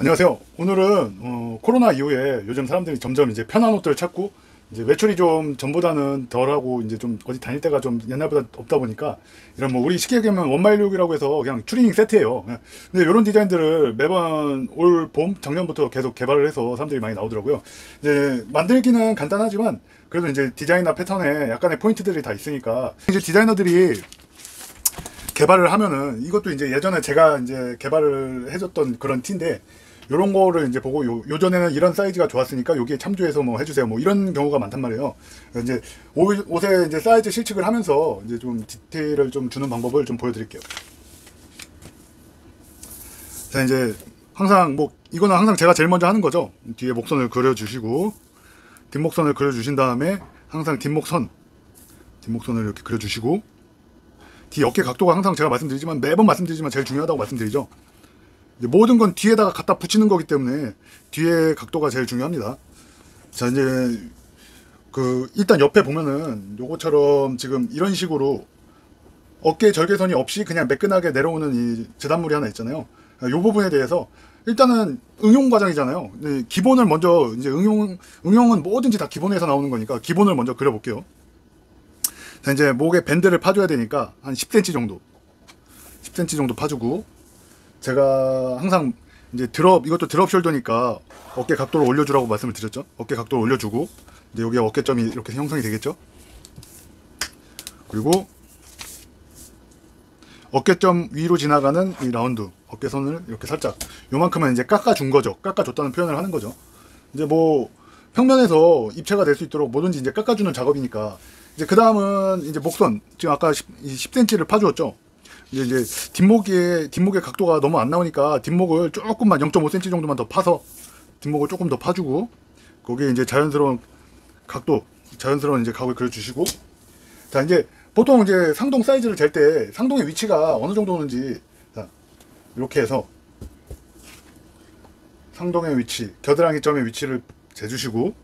안녕하세요. 오늘은 코로나 이후에 요즘 사람들이 점점 이제 편한 옷들을 찾고 이제 매출이 좀 전보다는 덜하고 이제 좀 어디 다닐 때가 좀 옛날보다 없다 보니까 이런 뭐 우리 쉽게 얘기하면 원마일룩이라고 해서 그냥 추리닝 세트예요. 근데 이런 디자인들을 매번 올 봄 작년부터 계속 개발을 해서 사람들이 많이 나오더라고요. 이제 만들기는 간단하지만 그래도 이제 디자인이나 패턴에 약간의 포인트들이 다 있으니까 이제 디자이너들이 개발을 하면은 이것도 이제 예전에 제가 이제 개발을 해줬던 그런 티인데 요런 거를 이제 보고 요전에는 이런 사이즈가 좋았으니까 여기에 참조해서 뭐 해주세요 뭐 이런 경우가 많단 말이에요. 이제 옷에 이제 사이즈 실측을 하면서 이제 좀 디테일을 좀 주는 방법을 좀 보여드릴게요. 자, 이제 항상 뭐 이거는 항상 제가 제일 먼저 하는 거죠. 뒤에 목선을 그려주시고 뒷목선을 그려주신 다음에 항상 뒷목선을 이렇게 그려주시고 뒤 어깨 각도가 항상 제가 말씀드리지만 매번 말씀드리지만 제일 중요하다고 말씀드리죠. 모든 건 뒤에다가 갖다 붙이는 거기 때문에 뒤에 각도가 제일 중요합니다. 자, 이제 일단 옆에 보면은 요거처럼 지금 이런 식으로 어깨 절개선이 없이 그냥 매끈하게 내려오는 이 재단물이 하나 있잖아요. 요 부분에 대해서 일단은 응용 과정이잖아요. 기본을 먼저 이제 응용은 뭐든지 다 기본에서 나오는 거니까 기본을 먼저 그려볼게요. 자, 이제 목에 밴드를 파줘야 되니까 한 10cm 정도 10cm 정도 파주고, 제가 항상 이제 이것도 드롭 숄더니까 어깨 각도를 올려주라고 말씀을 드렸죠. 어깨 각도를 올려주고 이제 여기 어깨점이 이렇게 형성이 되겠죠. 그리고 어깨점 위로 지나가는 이 라운드 어깨선을 이렇게 살짝 요만큼은 이제 깎아준 거죠. 깎아줬다는 표현을 하는 거죠. 이제 뭐 평면에서 입체가 될 수 있도록 뭐든지 이제 깎아주는 작업이니까 이제 그 다음은 이제 목선 지금 아까 10cm를 파주었죠. 이제 뒷목의 각도가 너무 안 나오니까 뒷목을 조금만 0.5cm 정도만 더 파서 뒷목을 조금 더 파주고 거기에 이제 자연스러운 이제 각을 그려주시고, 자, 이제 보통 이제 상동 사이즈를 잴 때 상동의 위치가 어느 정도 오는지, 자, 이렇게 해서 상동의 위치, 겨드랑이 점의 위치를 재주시고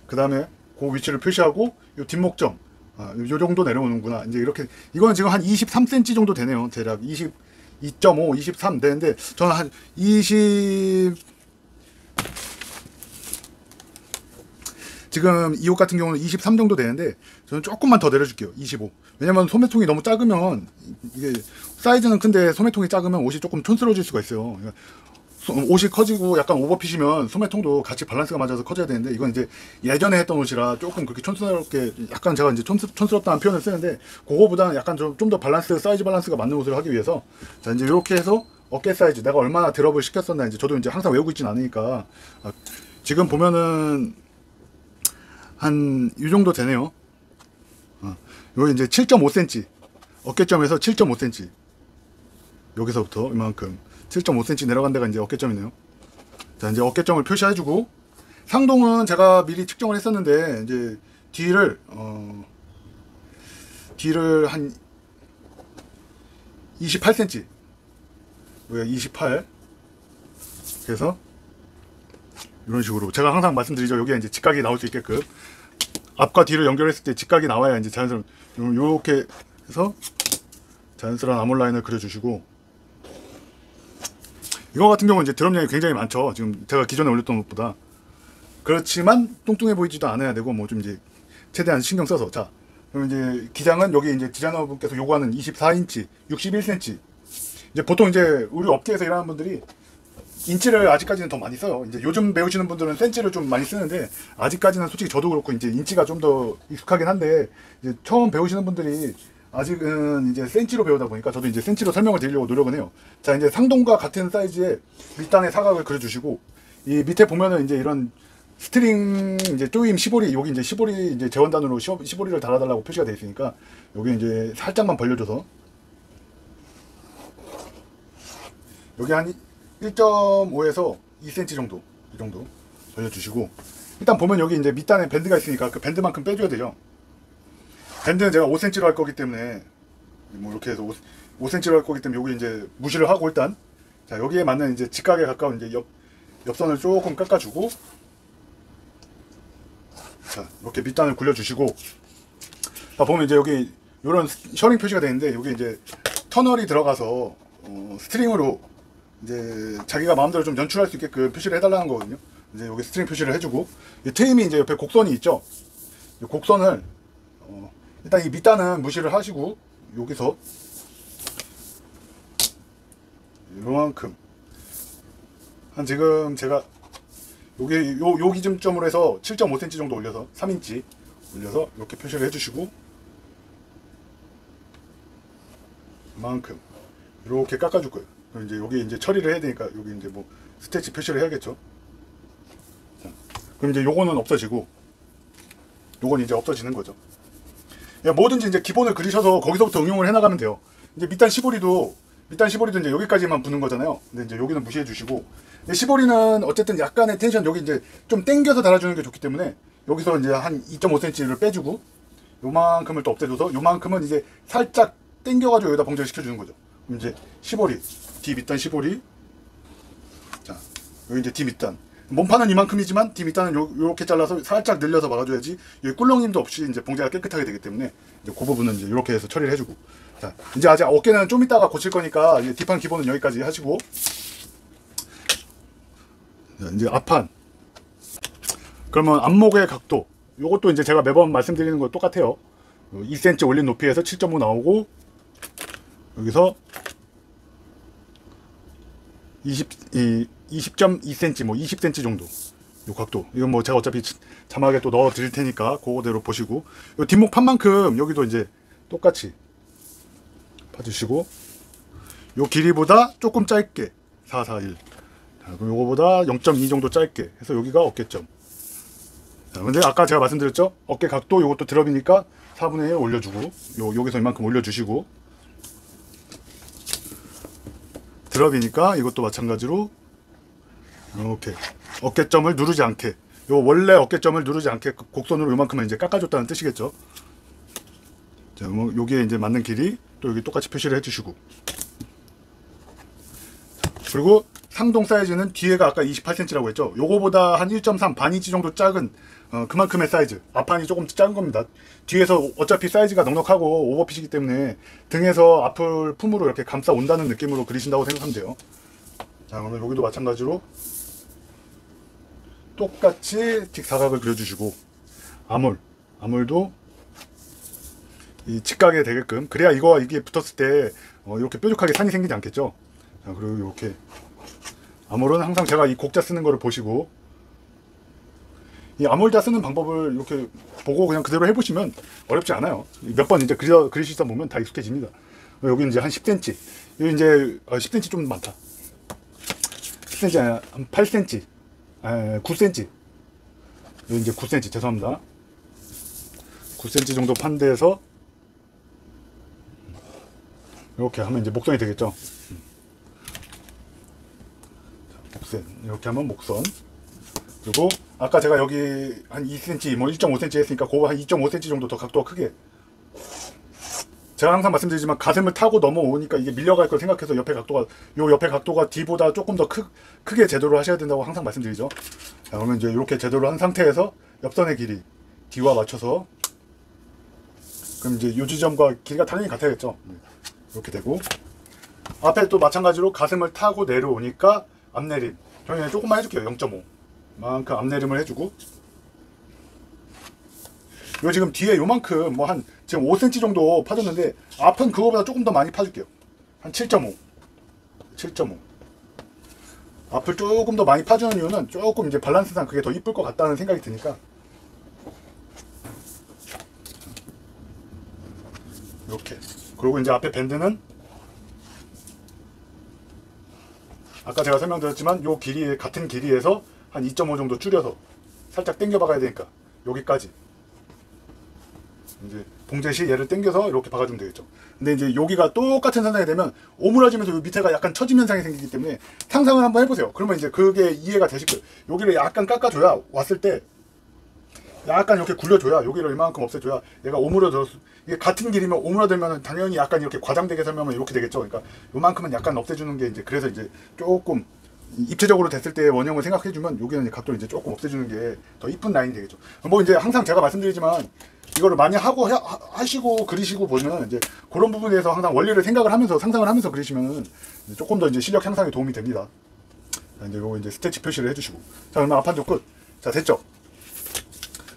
그 다음에 그 위치를 표시하고 요 뒷목점 요 정도 내려오는구나. 이제 이렇게 이거는 지금 한 23cm 정도 되네요. 대략 22.5, 23 되는데 저는 한 20 지금 이 옷 같은 경우는 23 정도 되는데 저는 조금만 더 내려줄게요. 25. 왜냐면 소매통이 너무 작으면 이게 사이즈는 큰데 소매통이 작으면 옷이 조금 촌스러워질 수가 있어요. 그러니까 옷이 커지고 약간 오버핏이면 소매통도 같이 밸런스가 맞아서 커져야 되는데 이건 이제 예전에 했던 옷이라 조금 그렇게 촌스럽게 약간 제가 이제 촌스럽다는 표현을 쓰는데 그거보다는 약간 좀 더 사이즈 밸런스가 맞는 옷을 하기 위해서, 자, 이제 이렇게 해서 어깨 사이즈 내가 얼마나 드롭을 시켰었나 이제 저도 이제 항상 외우고 있진 않으니까 지금 보면은 한 이 정도 되네요. 이거 이제 7.5cm 어깨점에서 7.5cm 여기서부터 이만큼 7.5cm 내려간 데가 이제 어깨점이네요. 자, 이제 어깨점을 표시해주고 상동은 제가 미리 측정을 했었는데 이제 뒤를 한 28cm, 왜 28, 그래서 이런 식으로 제가 항상 말씀드리죠. 여기에 이제 직각이 나올 수 있게끔 앞과 뒤를 연결했을 때 직각이 나와야 이제 자연스러운 요렇게 해서 자연스러운 아몰 라인을 그려주시고, 이거 같은 경우는 이제 드럼량이 굉장히 많죠. 지금 제가 기존에 올렸던 옷보다. 그렇지만 뚱뚱해 보이지도 않아야 되고 뭐 좀 이제 최대한 신경 써서, 자, 그럼 이제 기장은 여기 이제 디자이너분께서 요구하는 24인치, 61cm. 이제 보통 이제 우리 업계에서 일하는 분들이 인치를 아직까지는 더 많이 써요. 이제 요즘 배우시는 분들은 센치를 좀 많이 쓰는데 아직까지는 솔직히 저도 그렇고 이제 인치가 좀 더 익숙하긴 한데 이제 처음 배우시는 분들이 아직은 이제 센치로 배우다 보니까 저도 이제 센치로 설명을 드리려고 노력은 해요. 자, 이제 상동과 같은 사이즈의 밑단의 사각을 그려주시고 이 밑에 보면은 이제 이런 스트링 이제 조임 시보리, 여기 이제 시보리 이제 재원단으로 시보리를 달아달라고 표시가 되어 있으니까 여기 이제 살짝만 벌려줘서 여기 한 1.5에서 2cm 정도, 이 정도 벌려주시고, 일단 보면 여기 이제 밑단에 밴드가 있으니까 그 밴드만큼 빼줘야 되죠. 밴드는 제가 5cm로 할 거기 때문에 뭐 이렇게 해서 5cm로 할 거기 때문에 여기 이제 무시를 하고 일단, 자, 여기에 맞는 이제 직각에 가까운 이제 옆선을 조금 깎아주고, 자, 이렇게 밑단을 굴려주시고, 자, 보면 이제 여기 이런 셔링 표시가 되는데 여기 이제 터널이 들어가서 스트링으로 이제 자기가 마음대로 좀 연출할 수 있게끔 표시를 해달라는 거거든요. 이제 여기 스트링 표시를 해주고, 이 트임이 이제 옆에 곡선이 있죠. 이 곡선을 일단 이 밑단은 무시를 하시고, 여기서 요만큼 한 지금 제가 여기 요 기준점으로 해서 7.5cm 정도 올려서 3인치 올려서 이렇게 표시를 해주시고, 이만큼 이렇게 깎아줄 거예요. 그럼 이제 여기 이제 처리를 해야 되니까 여기 이제 뭐 스테치 표시를 해야겠죠. 자, 그럼 이제 요거는 없어지고, 요건 이제 없어지는 거죠. 뭐든지 이제 기본을 그리셔서 거기서부터 응용을 해나가면 돼요. 이제 밑단 시보리도 이제 여기까지만 부는 거잖아요. 근데 이제 여기는 무시해 주시고, 시보리는 어쨌든 약간의 텐션 여기 이제 좀 당겨서 달아주는 게 좋기 때문에 여기서 이제 한 2.5cm를 빼주고, 요만큼을 또 없애줘서 요만큼은 이제 살짝 당겨가지고 여기다 봉제를 시켜주는 거죠. 그럼 이제 시보리, 뒤 밑단 시보리. 자, 여기 이제 뒤 밑단. 몸판은 이만큼이지만 뒤 밑단은 요렇게 잘라서 살짝 늘려서 막아줘야지 여기 꿀렁님도 없이 이제 봉제가 깨끗하게 되기 때문에 이제 그 부분은 이제 이렇게 해서 처리를 해주고. 자, 이제 아직 어깨는 좀 이따가 고칠 거니까 이제 뒷판 기본은 여기까지 하시고, 자, 이제 앞판. 그러면 앞목의 각도. 요것도 이제 제가 매번 말씀드리는 거 똑같아요. 2cm 올린 높이에서 7.5 나오고, 여기서 20.2cm, 뭐 20cm 정도 요 각도. 이건 뭐 제가 어차피 자막에 또 넣어 드릴 테니까 그거대로 보시고, 요 뒷목 판만큼 여기도 이제 똑같이 봐주시고, 요 길이보다 조금 짧게 441. 자, 그럼 요거보다 0.2 정도 짧게 해서 여기가 어깨점. 자, 근데 아까 제가 말씀드렸죠? 어깨 각도 요것도 드럽이니까 4분의 1 올려주고, 여기서 이만큼 올려주시고, 드럽이니까 이것도 마찬가지로 이렇게 어깨점을 누르지 않게, 요 원래 어깨점을 누르지 않게 곡선으로 요만큼은 이제 깎아줬다는 뜻이겠죠. 자, 뭐 여기에 이제 맞는 길이 또 여기 똑같이 표시를 해주시고, 그리고 상동 사이즈는 뒤에가 아까 28cm라고 했죠. 요거보다 한 1.3 반인치 정도 작은 그만큼의 사이즈. 앞판이 조금 작은 겁니다. 뒤에서 어차피 사이즈가 넉넉하고 오버핏이기 때문에 등에서 앞을 품으로 이렇게 감싸 온다는 느낌으로 그리신다고 생각하면 돼요. 자, 그러면 여기도 마찬가지로 똑같이 직사각을 그려주시고, 암홀도 이 직각에 되게끔, 그래야 이거와 이게 붙었을 때 이렇게 뾰족하게 산이 생기지 않겠죠. 자, 그리고 이렇게 암홀은 항상 제가 이 곡자 쓰는 거를 보시고, 이 암홀자 쓰는 방법을 이렇게 보고 그냥 그대로 해보시면 어렵지 않아요. 몇 번 이제 그리시다 보면 다 익숙해집니다. 여기 이제 한 10cm, 여기 이제 10cm 좀 많다. 10cm 아니야, 한 8cm, 9cm. 여기 이제 9cm, 죄송합니다. 9cm 정도 판 데에서 이렇게 하면 이제 목선이 되겠죠. 목선, 이렇게 하면 목선. 그리고 아까 제가 여기 한 2cm, 뭐 1.5cm 했으니까 그거 한 2.5cm 정도 더 각도가 크게. 제가 항상 말씀드리지만 가슴을 타고 넘어오니까 이게 밀려갈 걸 생각해서 옆에 각도가 D보다 조금 더 크게 제도를 하셔야 된다고 항상 말씀드리죠. 자, 그러면 이제 이렇게 제도를 한 상태에서 옆선의 길이 D와 맞춰서, 그럼 이제 요 지점과 길이가 당연히 같아야겠죠. 이렇게 되고, 앞에 또 마찬가지로 가슴을 타고 내려오니까 앞내림. 저는 조금만 해줄게요. 0.5 만큼 앞내림을 해주고, 요 지금 뒤에 요만큼 뭐 한 지금 5cm 정도 파줬는데 앞은 그거보다 조금 더 많이 파줄게요. 한 7.5 앞을 조금 더 많이 파주는 이유는 조금 이제 밸런스상 그게 더 이쁠 것 같다는 생각이 드니까. 이렇게. 그리고 이제 앞에 밴드는 아까 제가 설명드렸지만 요 길이 같은 길이에서 한 2.5 정도 줄여서 살짝 당겨 박아야 되니까 여기까지 이제 봉제 시 얘를 당겨서 이렇게 박아주면 되겠죠. 근데 이제 여기가 똑같은 현상이 되면 오므라지면서 요 밑에가 약간 처짐 현상이 생기기 때문에 상상을 한번 해보세요. 그러면 이제 그게 이해가 되실 거예요. 여기를 약간 깎아줘야 왔을 때 약간 이렇게 굴려줘야 여기를 이만큼 없애줘야 얘가 오므려들었어. 이게 같은 길이면 오므려들면 당연히 약간 이렇게 과장되게 설명하면 이렇게 되겠죠. 그러니까 요만큼은 약간 없애주는 게 이제 그래서 이제 조금 입체적으로 됐을 때 원형을 생각해주면 여기는 이제 각도를 이제 조금 없애주는 게 더 이쁜 라인이 되겠죠. 뭐 이제 항상 제가 말씀드리지만 이거를 많이 하고 하시고 그리시고 보면 이제 그런 부분에서 항상 원리를 생각을 하면서 상상을 하면서 그리시면 조금 더 이제 실력 향상에 도움이 됩니다. 자, 이제 요거 이제 스태치 표시를 해주시고, 자 그러면 앞판쪽 끝. 자 됐죠.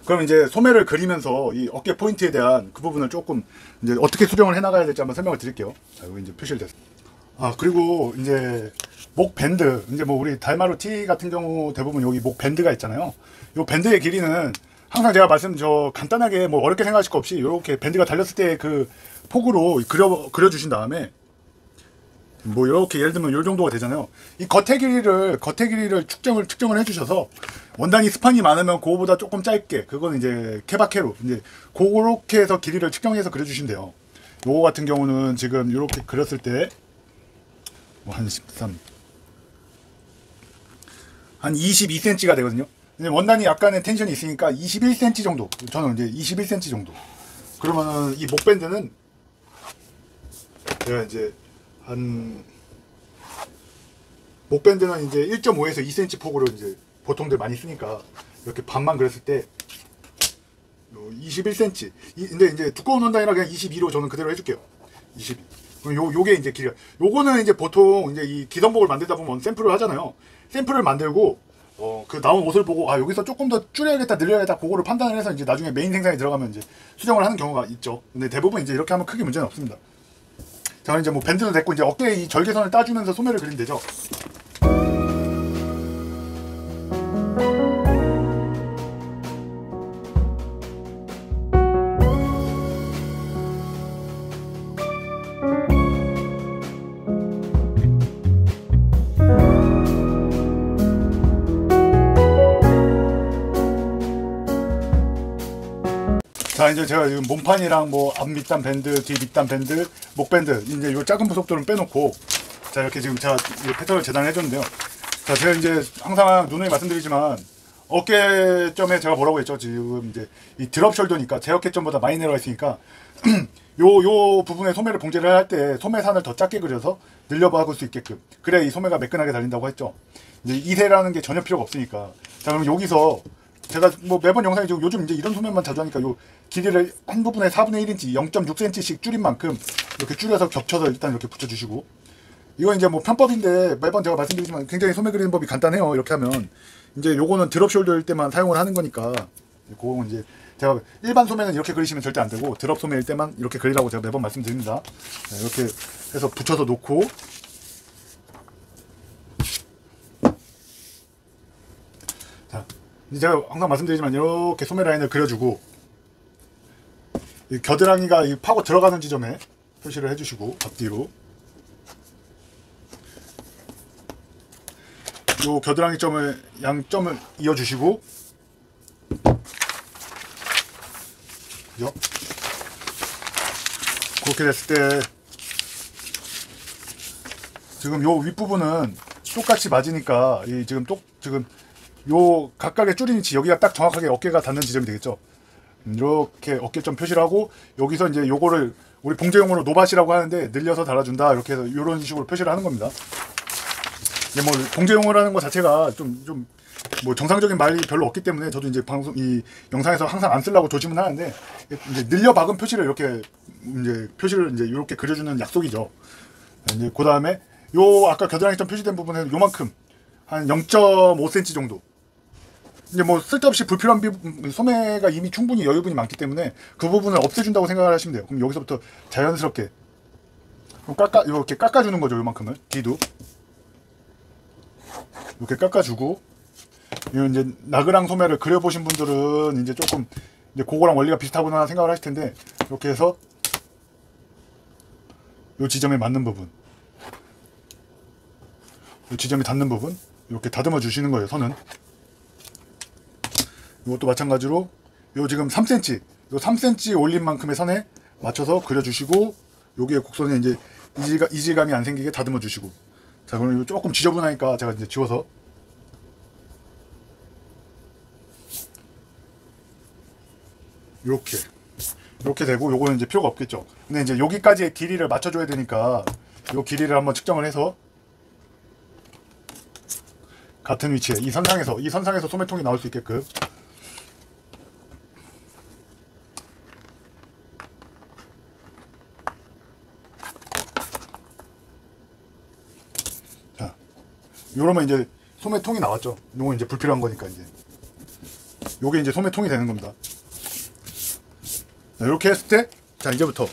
그럼 이제 소매를 그리면서 이 어깨 포인트에 대한 그 부분을 조금 이제 어떻게 수정을 해나가야 될지 한번 설명을 드릴게요. 자, 여기 이제 표시를 됐습니다. 아, 그리고 이제 목 밴드, 이제 뭐 우리 달마루 티 같은 경우 대부분 여기 목 밴드가 있잖아요. 요 밴드의 길이는 항상 제가 간단하게 뭐 어렵게 생각하실 거 없이 이렇게 밴드가 달렸을 때 그 폭으로 그려주신 다음에 뭐 이렇게 예를 들면 요 정도가 되잖아요. 이 겉의 길이를 측정을 해주셔서 원단이 스판이 많으면 그거보다 조금 짧게, 그거는 이제 케바케로 이제 그렇게 해서 길이를 측정해서 그려주시면 돼요. 요거 같은 경우는 지금 이렇게 그렸을 때 뭐 한 13, 한 22cm가 되거든요. 원단이 약간의 텐션이 있으니까 21cm 정도. 저는 이제 21cm 정도. 그러면은 이 목밴드는 제가 이제 목밴드는 이제 1.5에서 2cm 폭으로 이제 보통들 많이 쓰니까 이렇게 반만 그렸을 때 21cm. 근데 이제 두꺼운 원단이라 그냥 22로 저는 그대로 해줄게요. 22. 그럼 요게 이제 길이가. 요거는 이제 보통 이제 이 기성복을 만들다 보면 샘플을 하잖아요. 샘플을 만들고 그 나온 옷을 보고 여기서 조금 더 줄여야겠다 늘려야겠다 그거를 판단을 해서 이제 나중에 메인 생산에 들어가면 이제 수정을 하는 경우가 있죠. 근데 대부분 이제 이렇게 하면 크게 문제는 없습니다. 자, 이제 뭐 밴드도 됐고 이제 어깨에 이 절개선을 따주면서 소매를 그리면 되죠. 자, 이제 제가 지금 몸판이랑 뭐 앞 밑단 밴드, 뒤 밑단 밴드, 목 밴드 이제 요 작은 부속들은 빼놓고, 자 이렇게 지금 제가 이 패턴을 재단을 해줬는데요. 자, 제가 이제 항상 누누이 말씀드리지만 어깨점에 제가 뭐라고 했죠? 지금 이제 이 드롭 숄더니까 제 어깨점보다 많이 내려가 있으니까 요 부분에 소매를 봉제를 할 때 소매산을 더 작게 그려서 늘려박을 수 있게끔, 그래야 이 소매가 매끈하게 달린다고 했죠. 이제 이세라는 게 전혀 필요가 없으니까. 자, 그럼 여기서 제가 뭐 매번 영상에 지금 요즘 이제 이런 소매만 자주 하니까 요 길이를 한 부분에 4분의 1인치 0.6cm씩 줄인 만큼 이렇게 줄여서 겹쳐서 일단 이렇게 붙여주시고, 이건 이제 뭐 편법인데 매번 제가 말씀드리지만 굉장히 소매 그리는 법이 간단해요. 이렇게 하면 이제 요거는 드롭 숄더일 때만 사용을 하는 거니까, 그건 이제 제가 일반 소매는 이렇게 그리시면 절대 안 되고 드롭 소매일 때만 이렇게 그리라고 제가 매번 말씀드립니다. 이렇게 해서 붙여서 놓고, 자 제가 항상 말씀드리지만 이렇게 소매 라인을 그려주고, 이 겨드랑이가 이 파고 들어가는 지점에 표시를 해주시고, 앞뒤로 요 겨드랑이 점을 양점을 이어주시고, 그죠? 그렇게 됐을 때 지금 요 윗부분은 똑같이 맞으니까 이 지금 요 각각의 줄인 위치 여기가 딱 정확하게 어깨가 닿는 지점이 되겠죠. 이렇게 어깨점 표시를 하고, 여기서 이제 요거를 우리 봉제용으로 노밭이라고 하는데 늘려서 달아준다, 이렇게 해서 이런 식으로 표시를 하는 겁니다. 이제 뭐 봉제용으로 하는 것 자체가 좀 뭐 정상적인 말이 별로 없기 때문에 저도 이제 이 영상에서 항상 안 쓰려고 조심은 하는데, 이제 늘려 박은 표시를 이렇게 이렇게 그려주는 약속이죠. 이제 그 다음에 요 아까 겨드랑이점 표시된 부분에 요만큼 한 0.5cm 정도, 이제 뭐 쓸데없이 불필요한 소매가 이미 충분히 여유분이 많기 때문에 그 부분을 없애준다고 생각을 하시면 돼요. 그럼 여기서부터 자연스럽게 이렇게 깎아주는 거죠. 요만큼을 뒤도 이렇게 깎아주고, 이 이제 나그랑 소매를 그려보신 분들은 이제 조금 이제 그거랑 원리가 비슷하구나 생각을 하실 텐데, 이렇게 해서 요 지점에 맞는 부분, 요 지점이 닿는 부분 이렇게 다듬어 주시는 거예요. 선은 이것도 마찬가지로 요 지금 3cm, 요 3cm 올린 만큼의 선에 맞춰서 그려주시고, 여기에 곡선에 이제 이질감이 안 생기게 다듬어 주시고. 자, 그럼 이거 조금 지저분하니까 제가 이제 지워서 이렇게 되고, 요거는 이제 필요가 없겠죠. 근데 이제 여기까지의 길이를 맞춰줘야 되니까 요 길이를 한번 측정을 해서 같은 위치에 이 선상에서 소매통이 나올 수 있게끔. 자, 요러면 이제 소매통이 나왔죠. 요건 이제 불필요한 거니까 이제 요게 이제 소매통이 되는 겁니다. 자, 이렇게 했을 때, 자, 이제부터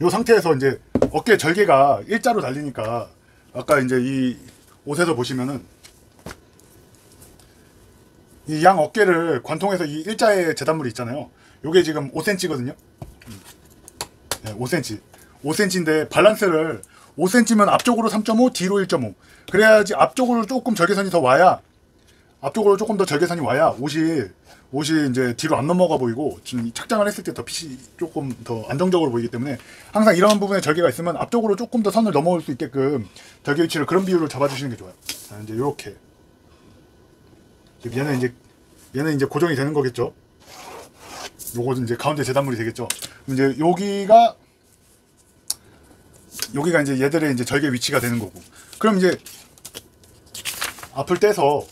요 상태에서 이제 어깨 절개가 일자로 달리니까 아까 이제 이 옷에서 보시면은 이 양 어깨를 관통해서 이 일자의 재단물이 있잖아요. 요게 지금 5cm거든요. 네, 5cm. 5cm인데 밸런스를 5cm면 앞쪽으로 3.5, 뒤로 1.5. 그래야지 앞쪽으로 조금 절개선이 더 와야, 앞쪽으로 조금 더 절개선이 와야 옷이 이제 뒤로 안 넘어가 보이고, 지금 착장을 했을 때 더 핏이 조금 더 안정적으로 보이기 때문에 항상 이런 부분에 절개가 있으면 앞쪽으로 조금 더 선을 넘어올 수 있게끔 절개 위치를 그런 비율로 잡아주시는 게 좋아요. 자, 이제 요렇게. 얘는 이제 고정이 되는 거겠죠. 요거는 이제 가운데 재단물이 되겠죠. 이제 여기가 이제 얘들의 이제 절개 위치가 되는 거고. 그럼 이제 앞을 떼서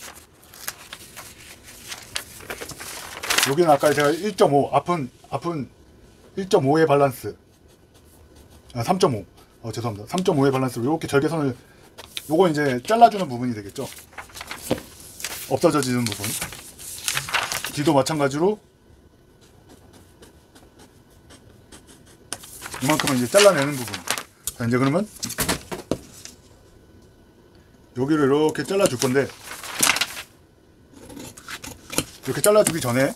여기는 아까 제가 1.5 앞은 1.5의 밸런스, 3.5 죄송합니다. 3.5의 밸런스로 이렇게 절개선을, 요거 이제 잘라주는 부분이 되겠죠. 없어져지는 부분. 뒤도 마찬가지로 이만큼은 이제 잘라내는 부분. 자, 이제 그러면 여기를 이렇게 잘라줄 건데, 이렇게 잘라주기 전에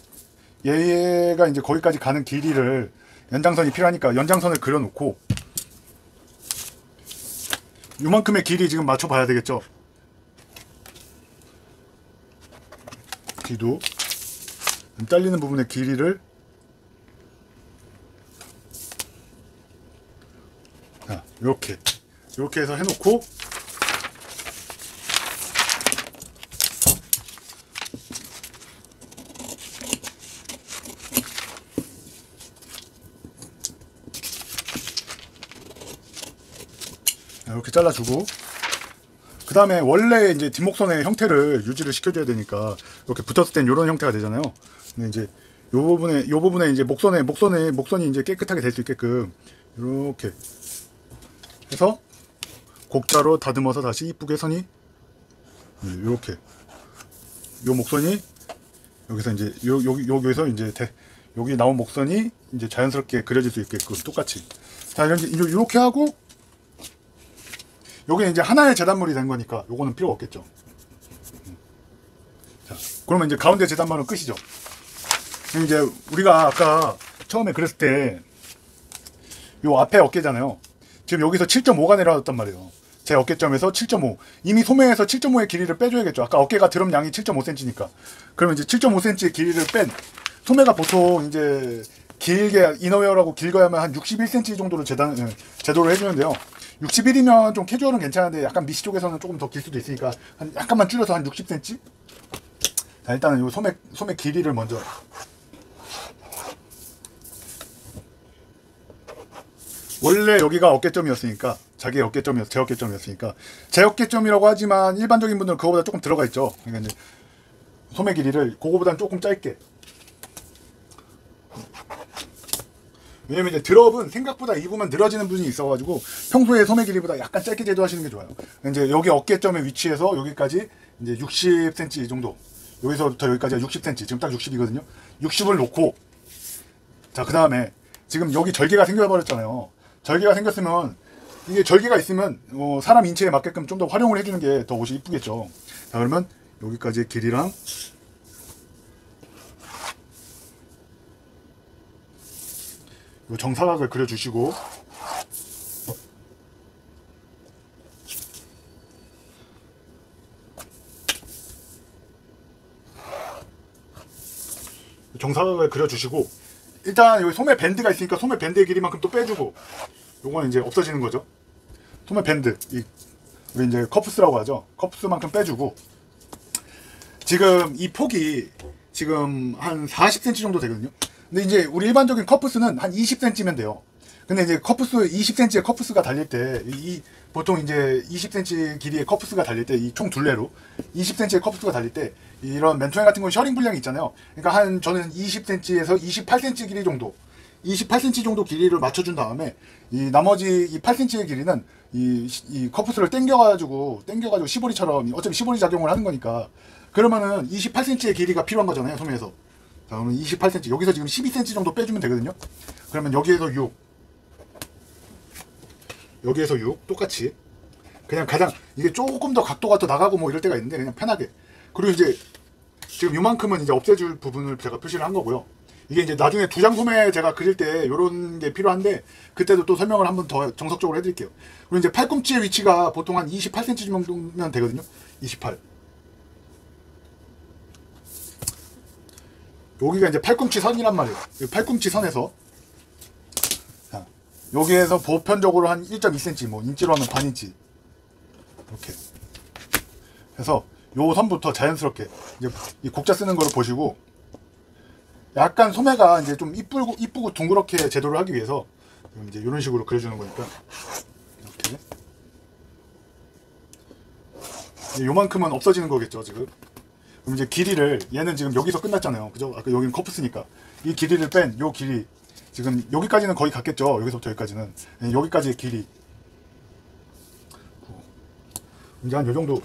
얘가 이제 거기까지 가는 길이를, 연장선이 필요하니까 연장선을 그려놓고 요만큼의 길이 지금 맞춰봐야 되겠죠. 뒤도 잘리는 부분의 길이를, 자, 이렇게 해서 해놓고, 이렇게 잘라주고, 그 다음에 원래 이제 뒷목선의 형태를 유지를 시켜줘야 되니까 이렇게 붙었을 땐 이런 형태가 되잖아요. 근데 이제 요 부분에 이제 목선이 이제 깨끗하게 될 수 있게끔 이렇게 해서 곡자로 다듬어서 다시 이쁘게 선이, 이렇게 요 목선이 여기서 이제 여기서 이제 여기 나온 목선이 이제 자연스럽게 그려질 수 있게끔 똑같이. 자, 이렇게 하고, 요게 이제 하나의 재단물이 된 거니까 요거는 필요 없겠죠. 자, 그러면 이제 가운데 재단물은 끝이죠. 이제 우리가 아까 처음에 그랬을 때 요 앞에 어깨잖아요. 지금 여기서 7.5가 내려왔단 말이에요. 제 어깨점에서 7.5. 이미 소매에서 7.5의 길이를 빼줘야겠죠. 아까 어깨가 드럼 양이 7.5cm니까. 그러면 이제 7.5cm의 길이를 뺀, 소매가 보통 이제 길게 이너웨어라고 길거야만 한 61cm 정도로 제도를 해주는데요. 61이면 좀 캐주얼은 괜찮은데 약간 미시 쪽에서는 조금 더 길 수도 있으니까 약간만 줄여서 한 60cm? 자, 일단은 요 소매 길이를 먼저, 원래 여기가 어깨점이었으니까, 제 어깨점이었으니까, 제 어깨점이라고 하지만 일반적인 분들은 그거보다 조금 들어가 있죠. 그러니까 이제 소매 길이를 그거보다는 조금 짧게. 왜냐면 이제 드럽은 생각보다 이 부분 늘어지는 부분이 있어가지고 평소에 소매 길이보다 약간 짧게 제도하시는 게 좋아요. 이제 여기 어깨점의 위치에서 여기까지 이제 60cm 정도, 여기서부터 여기까지가 60cm, 지금 딱 60이거든요. 60을 놓고, 자, 그 다음에 지금 여기 절개가 생겨버렸잖아요. 절개가 생겼으면, 이게 절개가 있으면 사람 인체에 맞게끔 좀 더 활용을 해주는 게 더 옷이 이쁘겠죠. 자, 그러면 여기까지의 길이랑 정사각을 그려주시고, 정사각을 그려주시고, 일단 여기 소매 밴드가 있으니까 소매 밴드의 길이만큼 또 빼주고, 요거는 이제 없어지는 거죠. 소매 밴드, 우리 이제 커프스라고 하죠. 커프스만큼 빼주고, 지금 이 폭이 지금 한 40cm 정도 되거든요. 근데 이제 우리 일반적인 커프스는 한 20cm면 돼요. 근데 이제 커프스 20cm의 커프스가 달릴 때 보통 이제 20cm 길이의 커프스가 달릴 때 이 총 둘레로 20cm의 커프스가 달릴 때 이런 맨투맨 같은 건 셔링 분량이 있잖아요. 그러니까 저는 20cm에서 28cm 길이 정도 28cm 정도 길이를 맞춰준 다음에 이 나머지 이 8cm의 길이는 이 커프스를 당겨가지고 시보리처럼 어차피 시보리 작용을 하는 거니까 그러면은 28cm의 길이가 필요한 거잖아요, 소매에서. 자, 그러면 28cm 여기서 지금 12cm 정도 빼주면 되거든요. 그러면 여기에서 6 여기에서 6 똑같이 그냥 가장 이게 조금 더 각도가 더 나가고 뭐 이럴 때가 있는데 그냥 편하게. 그리고 이제 지금 요만큼은 이제 없애줄 부분을 제가 표시를 한 거고요. 이게 이제 나중에 두 장 소매 제가 그릴 때 요런 게 필요한데 그때도 또 설명을 한번 더 정석적으로 해드릴게요. 그리고 이제 팔꿈치의 위치가 보통 한 28cm 정도면 되거든요. 28. 여기가 이제 팔꿈치 선이란 말이에요. 팔꿈치 선에서 자, 여기에서 보편적으로 한 1.2cm, 뭐 인치로 하면 반인치 이렇게 해서 요 선부터 자연스럽게 이제 이 곡자 쓰는 거를 보시고 약간 소매가 이제 좀 이쁘고 둥그렇게 제도를 하기 위해서 이제 이런 식으로 그려주는 거니까 이렇게 요만큼은 없어지는 거겠죠 지금. 그럼 이제 길이를 얘는 지금 여기서 끝났잖아요, 그죠? 아까 여기는 커프스니까 이 길이를 뺀 요 길이 지금 여기까지는 거의 같겠죠. 여기서부터 여기까지는 여기까지의 길이 이제 한 요 정도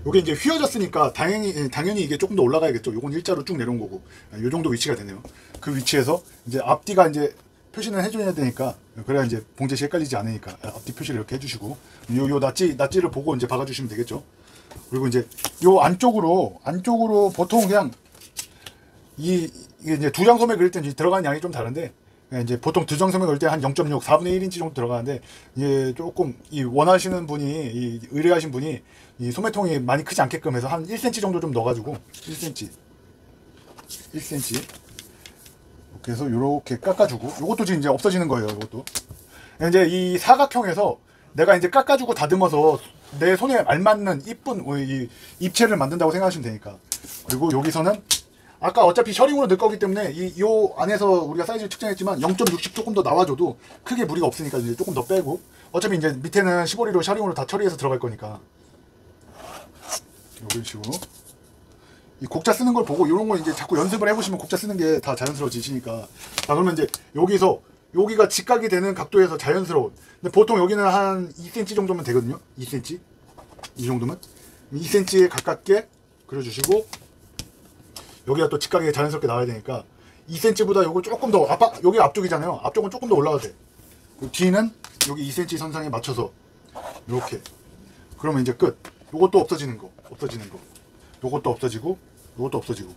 요게 이제 휘어졌으니까 당연히 이게 조금 더 올라가야겠죠. 요건 일자로 쭉 내려온 거고 요 정도 위치가 되네요. 그 위치에서 이제 앞뒤가 이제 표시는 해줘야 되니까 그래야 이제 봉제시 헷갈리지 않으니까 앞뒤 표시를 이렇게 해주시고 요 낫지를 보고 이제 박아주시면 되겠죠. 그리고 이제 요 안쪽으로 보통 그냥 이게 이제 두 장 소매 그릴 때 들어가는 양이 좀 다른데 이제 보통 두 장 소매 그릴 때 한 0.6, 4분의 1인치 정도 들어가는데 이제 조금 원하시는 분이 의뢰하신 분이 이 소매통이 많이 크지 않게끔 해서 한 1cm 정도 좀 넣어가지고 1cm 이렇게 해서 요렇게 깎아주고 요것도 지금 이제 없어지는 거예요. 요것도 이제 이 사각형에서 내가 이제 깎아주고 다듬어서 내 손에 알맞는 이쁜 이 입체를 만든다고 생각하시면 되니까. 그리고 여기서는 아까 어차피 셔링으로 넣을 거기 때문에 요 안에서 우리가 사이즈를 측정했지만 0.60 조금 더 나와줘도 크게 무리가 없으니까 이제 조금 더 빼고 어차피 이제 밑에는 시보리로 셔링으로 다 처리해서 들어갈 거니까 이런 식으로 이 곡자 쓰는 걸 보고 이런 걸 이제 자꾸 연습을 해보시면 곡자 쓰는 게 다 자연스러워지시니까. 자, 그러면 이제 여기가 직각이 되는 각도에서 자연스러운. 근데 보통 여기는 한 2cm 정도면 되거든요. 2cm 이 정도면 2cm에 가깝게 그려주시고 여기가 또 직각이 자연스럽게 나와야 되니까 2cm보다 요거 조금 더 여기 앞쪽이잖아요. 앞쪽은 조금 더 올라가도 돼. 뒤는 여기 2cm 선상에 맞춰서 이렇게. 그러면 이제 끝. 요것도 없어지는 거. 요것도 없어지고 요것도 없어지고.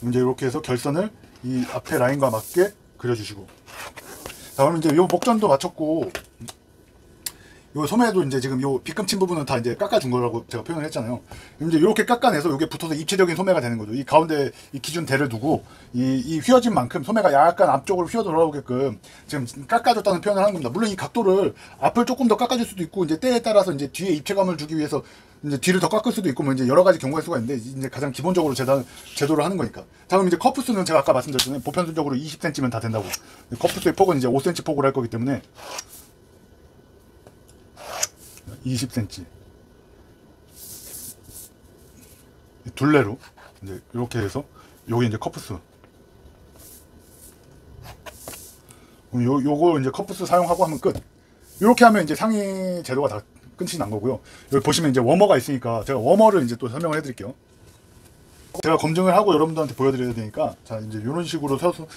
이제 이렇게 해서 결선을 이 앞에 라인과 맞게 그려주시고. 자, 그럼 이제 요 목전도 맞췄고 요 소매도 이제 지금 요 빗금친 부분은 다 이제 깎아준 거라고 제가 표현을 했잖아요. 이제 이렇게 깎아내서 요게 붙어서 입체적인 소매가 되는 거죠. 이 가운데 이 기준 대를 두고 이 휘어진 만큼 소매가 약간 앞쪽으로 휘어 돌아오게끔 지금 깎아줬다는 표현을 하는 겁니다. 물론 이 각도를 앞을 조금 더 깎아줄 수도 있고 이제 때에 따라서 이제 뒤에 입체감을 주기 위해서 이제 뒤를 더 깎을 수도 있고 뭐 이제 여러 가지 경우가 있을 수가 있는데 이제 가장 기본적으로 제도를 하는 거니까. 자, 그럼 이제 커프스는 제가 아까 말씀드렸잖아요. 보편적으로 20cm면 다 된다고. 커프스의 폭은 이제 5cm 폭으로 할 거기 때문에 20cm 둘레로 이제 이렇게 해서 여기 이제 커프스 요거 이제 커프스 사용하고 하면 끝. 이렇게 하면 이제 상의 제도가 다 끝이 난 거고요. 여기 보시면 이제 워머가 있으니까 제가 워머를 이제 또 설명을 해드릴게요. 제가 검증을 하고 여러분들한테 보여드려야 되니까 자 이제 이런 식으로 서서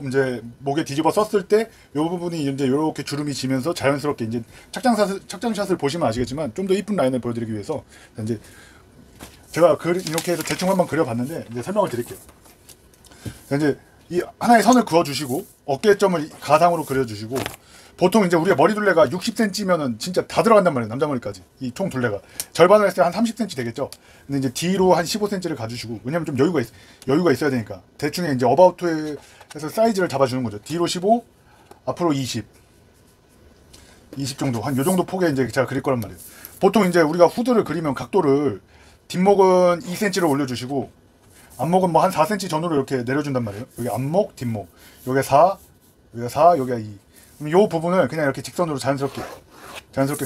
이제 목에 뒤집어 썼을 때 이 부분이 이제 이렇게 주름이 지면서 자연스럽게 이제 착장샷을 보시면 아시겠지만 좀 더 이쁜 라인을 보여드리기 위해서 이제 제가 이렇게 해서 대충 한번 그려봤는데 이제 설명을 드릴게요. 자, 이제 이 하나의 선을 그어주시고 어깨점을 가상으로 그려주시고 보통 이제 우리가 머리 둘레가 60cm면은 진짜 다 들어간단 말이에요. 남자 머리까지. 이 총 둘레가. 절반을 했을 때 한 30cm 되겠죠? 근데 이제 뒤로 한 15cm를 가주시고, 왜냐면 좀 여유가 있어야 되니까. 대충 이제 어바우트에서 사이즈를 잡아주는 거죠. 뒤로 15, 앞으로 20 정도. 한 요 정도 폭에 이제 제가 그릴 거란 말이에요. 보통 이제 우리가 후드를 그리면 각도를 뒷목은 2cm로 올려주시고 앞목은 뭐 한 4cm 전후로 이렇게 내려준단 말이에요. 여기 앞목, 뒷목. 여기가 4, 여기가 4, 여기가 2. 그럼 요 부분을 그냥 이렇게 직선으로 자연스럽게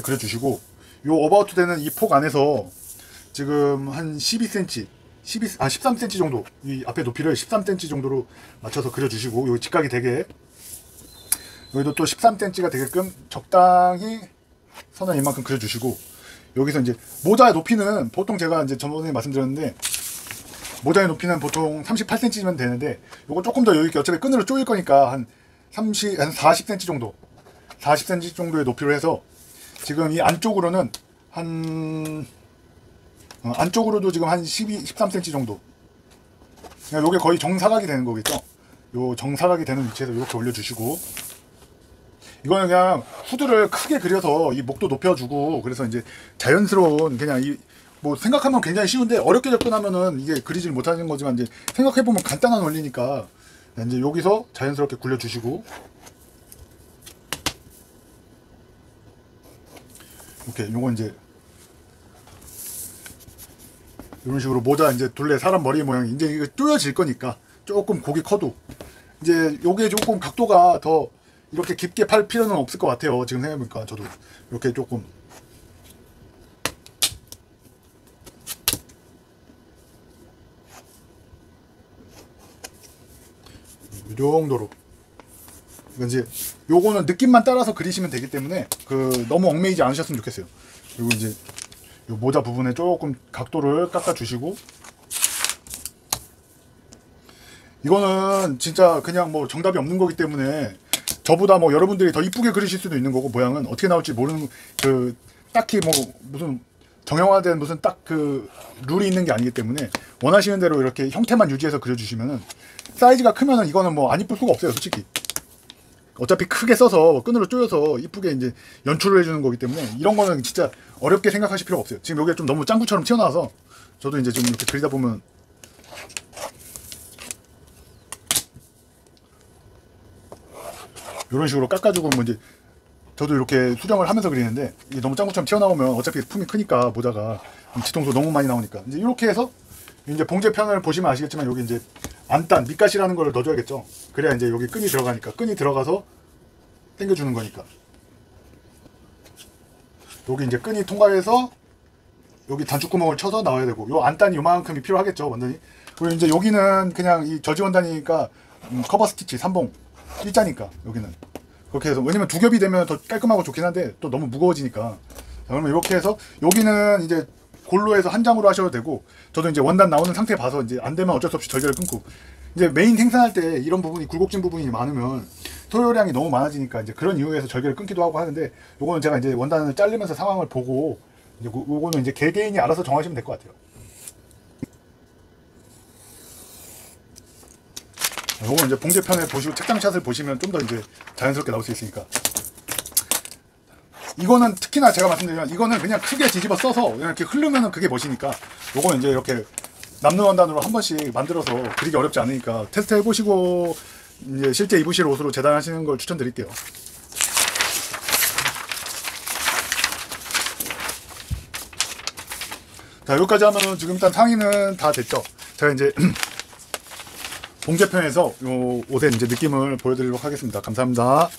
그려주시고, 요 어바우트 되는 이 폭 안에서 지금 한 12cm, 13cm 정도, 이 앞에 높이를 13cm 정도로 맞춰서 그려주시고, 여기 직각이 되게, 여기도 또 13cm가 되게끔 적당히 선을 이만큼 그려주시고, 여기서 이제 모자의 높이는 보통 제가 이제 전번에 말씀드렸는데, 모자의 높이는 보통 38cm면 되는데, 요거 조금 더 여유 있게, 어차피 끈으로 조일 거니까 한 40cm 정도, 40cm 정도의 높이로 해서, 지금 이 안쪽으로는 안쪽으로도 지금 한 13cm 정도. 그냥 요게 거의 정사각이 되는 거겠죠. 요 정사각이 되는 위치에서 이렇게 올려주시고, 이거는 그냥 후드를 크게 그려서 이 목도 높여주고, 그래서 이제 자연스러운 그냥 뭐 생각하면 굉장히 쉬운데 어렵게 접근하면은 이게 그리질 못하는 거지만, 이제 생각해보면 간단한 원리니까 이제 여기서 자연스럽게 굴려주시고, 이렇게 요건 이제 이런 식으로 모자 이제 둘레 사람 머리 모양이 이제 이거 쪼여질 거니까 조금 고기 커도 이제 요게 조금 각도가 더 이렇게 깊게 팔 필요는 없을 것 같아요. 지금 생각해보니까 저도 이렇게 조금 이 정도로. 이제 요거는 느낌만 따라서 그리시면 되기 때문에 너무 얽매이지 않으셨으면 좋겠어요. 그리고 이제 요 모자 부분에 조금 각도를 깎아 주시고, 이거는 진짜 그냥 뭐 정답이 없는 거기 때문에 저보다 뭐 여러분들이 더 이쁘게 그리실 수도 있는 거고, 모양은 어떻게 나올지 모르는, 딱히 뭐 무슨 정형화된 무슨 딱 룰이 있는 게 아니기 때문에 원하시는 대로 이렇게 형태만 유지해서 그려주시면은, 사이즈가 크면은 이거는 뭐 안 이쁠 수가 없어요, 솔직히. 어차피 크게 써서 끈으로 조여서 이쁘게 이제 연출을 해주는 거기 때문에 이런 거는 진짜 어렵게 생각하실 필요가 없어요. 지금 여기가 좀 너무 짱구처럼 튀어나와서 저도 이제 좀 이렇게 그리다 보면 이런 식으로 깎아주고, 뭐 이제 저도 이렇게 수정을 하면서 그리는데, 이게 너무 짱구처럼 튀어나오면 어차피 품이 크니까 모자가 뒤통수 너무 많이 나오니까, 이제 이렇게 해서 이제 봉제편을 보시면 아시겠지만, 여기 이제 안단 밑가시라는 걸 넣어줘야겠죠. 그래야 이제 여기 끈이 들어가니까, 끈이 들어가서 당겨주는 거니까. 여기 이제 끈이 통과해서 여기 단축구멍을 쳐서 나와야 되고, 요 안단이 요만큼이 필요하겠죠, 원단이. 그리고 이제 여기는 그냥 이 저지 원단이니까 커버 스티치 3봉 일자니까 여기는 그렇게 해서, 왜냐면 두 겹이 되면 더 깔끔하고 좋긴 한데 또 너무 무거워지니까. 자, 그러면 이렇게 해서 여기는 이제 골로 해서 한 장으로 하셔도 되고, 저도 이제 원단 나오는 상태 봐서 이제 안 되면 어쩔 수 없이 절개를 끊고, 이제 메인 생산할 때 이런 부분이 굴곡진 부분이 많으면 소요량이 너무 많아지니까 이제 그런 이유에서 절개를 끊기도 하고 하는데, 요거는 제가 이제 원단을 자르면서 상황을 보고, 이제 요거는 이제 개개인이 알아서 정하시면 될 것 같아요. 요거는 이제 봉제편을 보시고 책장샷을 보시면 좀 더 이제 자연스럽게 나올 수 있으니까. 이거는 특히나 제가 말씀드리면, 이거는 그냥 크게 뒤집어 써서 이렇게 흐르면은 그게 멋이니까, 요거는 이제 이렇게 남는 원단으로 한 번씩 만들어서 그리기 어렵지 않으니까 테스트 해보시고 이제 실제 입으실 옷으로 재단하시는 걸 추천드릴게요. 자, 여기까지 하면은 지금 일단 상의는 다 됐죠. 제가 이제 봉제편에서 요 옷의 이제 느낌을 보여드리도록 하겠습니다. 감사합니다.